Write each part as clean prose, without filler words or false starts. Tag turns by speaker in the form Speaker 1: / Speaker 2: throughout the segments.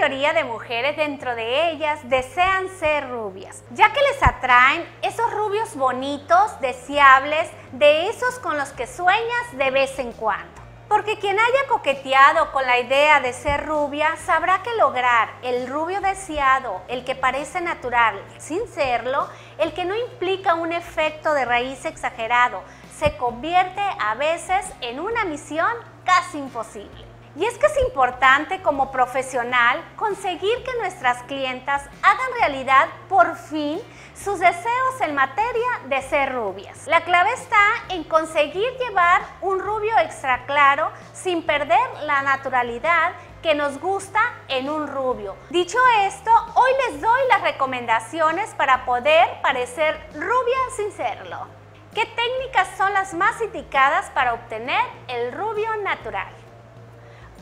Speaker 1: mayoría de mujeres dentro de ellas desean ser rubias, ya que les atraen esos rubios bonitos, deseables, de esos con los que sueñas de vez en cuando. Porque quien haya coqueteado con la idea de ser rubia sabrá que lograr el rubio deseado, el que parece natural sin serlo, el que no implica un efecto de raíz exagerado, se convierte a veces en una misión casi imposible. Y es que es importante como profesional conseguir que nuestras clientas hagan realidad por fin sus deseos en materia de ser rubias. La clave está en conseguir llevar un rubio extra claro sin perder la naturalidad que nos gusta en un rubio. Dicho esto, hoy les doy las recomendaciones para poder parecer rubia sin serlo. ¿Qué técnicas son las más indicadas para obtener el rubio natural?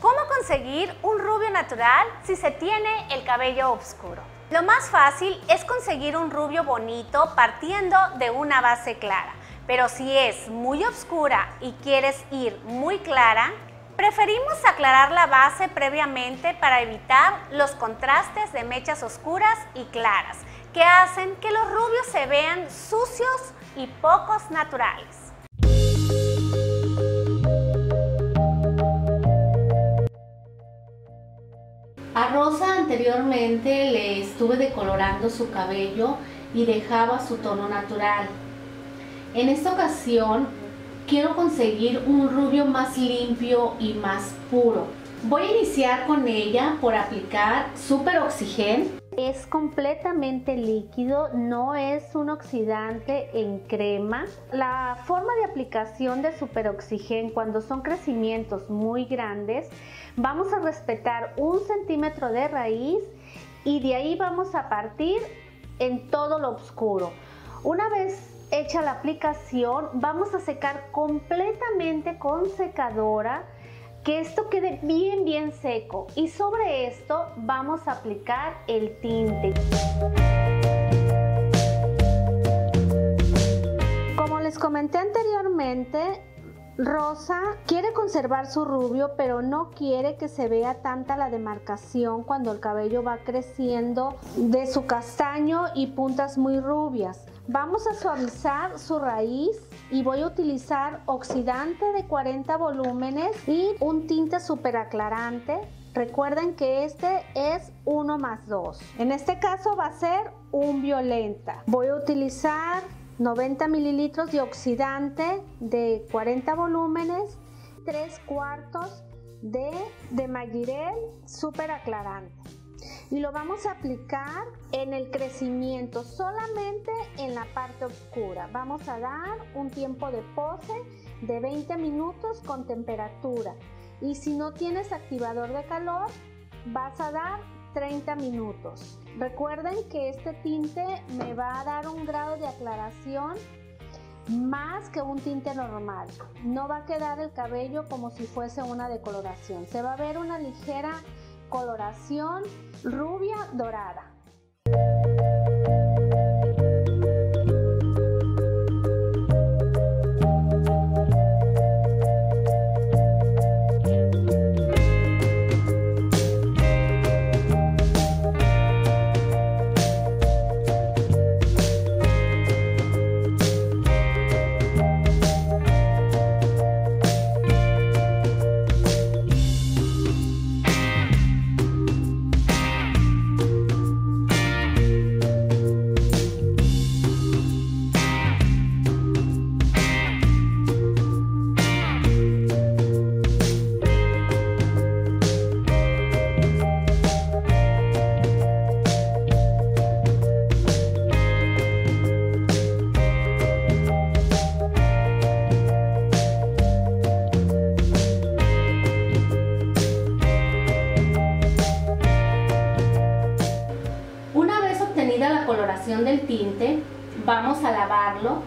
Speaker 1: ¿Cómo conseguir un rubio natural si se tiene el cabello oscuro? Lo más fácil es conseguir un rubio bonito partiendo de una base clara, pero si es muy oscura y quieres ir muy clara, preferimos aclarar la base previamente para evitar los contrastes de mechas oscuras y claras que hacen que los rubios se vean sucios y pocos naturales.
Speaker 2: A Rosa anteriormente le estuve decolorando su cabello y dejaba su tono natural. En esta ocasión quiero conseguir un rubio más limpio y más puro. Voy a iniciar con ella por aplicar Super Oxygen. Es completamente líquido, no es un oxidante en crema. La forma de aplicación de Super Oxygen cuando son crecimientos muy grandes, vamos a respetar 1 centímetro de raíz y de ahí vamos a partir en todo lo oscuro. Una vez hecha la aplicación, vamos a secar completamente con secadora, que esto quede bien seco, y sobre esto vamos a aplicar el tinte. Como les comenté anteriormente, Rosa quiere conservar su rubio, pero no quiere que se vea tanta la demarcación cuando el cabello va creciendo de su castaño y puntas muy rubias. Vamos a suavizar su raíz y voy a utilizar oxidante de 40 volúmenes y un tinte súper aclarante. Recuerden que este es 1+2. En este caso va a ser un violeta. Voy a utilizar 90 mililitros de oxidante de 40 volúmenes, 3/4 de Mayirel súper aclarante. Y lo vamos a aplicar en el crecimiento, solamente en la parte oscura. Vamos a dar un tiempo de pose de 20 minutos con temperatura. Y si no tienes activador de calor, vas a dar 30 minutos. Recuerden que este tinte me va a dar un grado de aclaración más que un tinte normal. No va a quedar el cabello como si fuese una decoloración. Se va a ver una ligera coloración rubia dorada. La coloración del tinte, vamos a lavarlo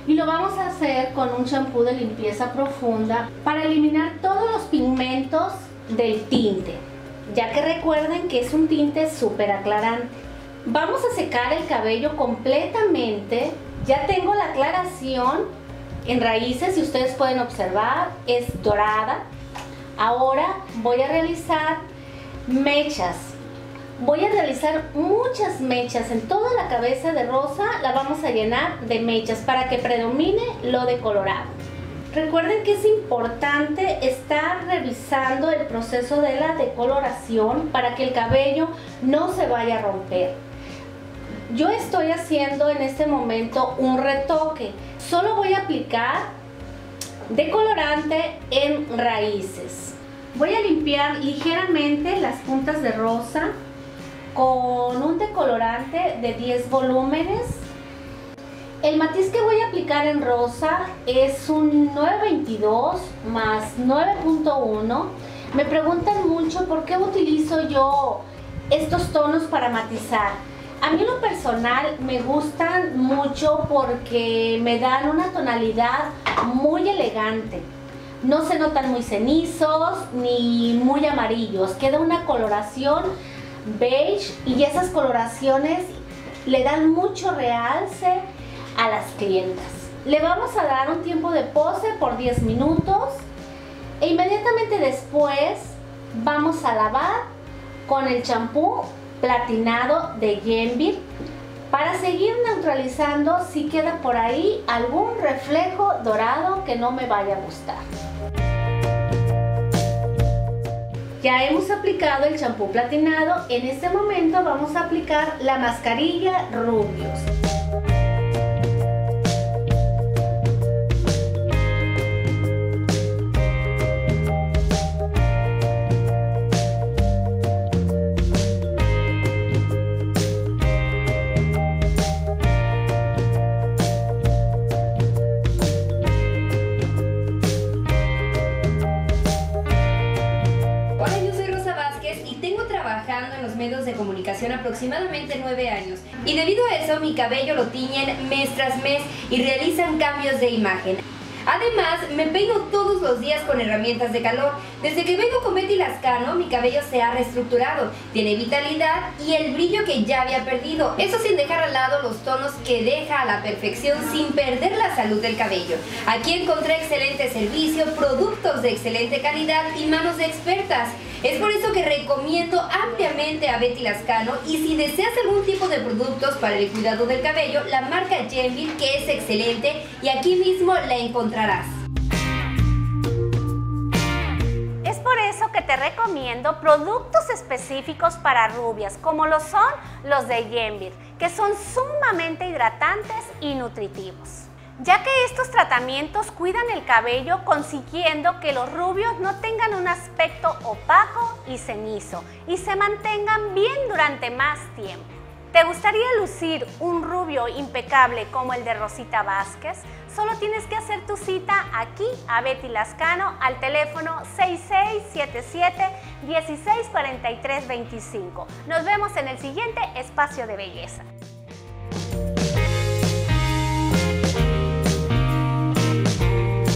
Speaker 2: y lo vamos a hacer con un champú de limpieza profunda para eliminar todos los pigmentos del tinte, ya que recuerden que es un tinte súper aclarante. Vamos a secar el cabello completamente. Ya tengo la aclaración en raíces, si ustedes pueden observar, es dorada. Ahora voy a realizar mechas
Speaker 1: voy a realizar muchas mechas en toda la cabeza de Rosa. La vamos a llenar de mechas para que predomine lo de colorado. Recuerden que es importante estar revisando el proceso de la decoloración para que el cabello no se vaya a romper. Yo estoy haciendo en este momento un retoque. Solo voy a aplicar decolorante en raíces. Voy a limpiar ligeramente las puntas de Rosa con un decolorante de 10 volúmenes. El matiz que voy a aplicar en Rosa es un 922 más 9.1. Me preguntan mucho por qué utilizo yo estos tonos para matizar. A mí en lo personal me gustan mucho porque me dan una tonalidad muy elegante. No se notan muy cenizos ni muy amarillos. Queda una coloración beige y esas coloraciones le dan mucho realce a las clientas. Le vamos a dar un tiempo de pose por 10 minutos e inmediatamente después vamos a lavar con el champú platinado de Yenvir para seguir neutralizando si queda por ahí algún reflejo dorado que no me vaya a gustar. Ya hemos aplicado el champú platinado. En este momento vamos a aplicar la mascarilla Rubios.
Speaker 3: En los medios de comunicación aproximadamente 9 años y debido a eso mi cabello lo tiñen mes tras mes y realizan cambios de imagen. Además, me peino todos los días con herramientas de calor. Desde que vengo con Betty Lascano, mi cabello se ha reestructurado, tiene vitalidad y el brillo que ya había perdido. Eso sin dejar al lado los tonos que deja a la perfección sin perder la salud del cabello. Aquí encontré excelente servicio, productos de excelente calidad y manos de expertas. Es por eso que recomiendo ampliamente a Betty Lascano y si deseas algún tipo de productos para el cuidado del cabello, la marca Yenvir, que es excelente y aquí mismo la encontrarás.
Speaker 1: Es por eso que te recomiendo productos específicos para rubias, como lo son los de Yenvir, que son sumamente hidratantes y nutritivos, ya que estos tratamientos cuidan el cabello consiguiendo que los rubios no tengan un aspecto opaco y cenizo y se mantengan bien durante más tiempo. ¿Te gustaría lucir un rubio impecable como el de Rosita Vázquez? Solo tienes que hacer tu cita aquí a Betty Lascano al teléfono 6677-164325. Nos vemos en el siguiente espacio de belleza.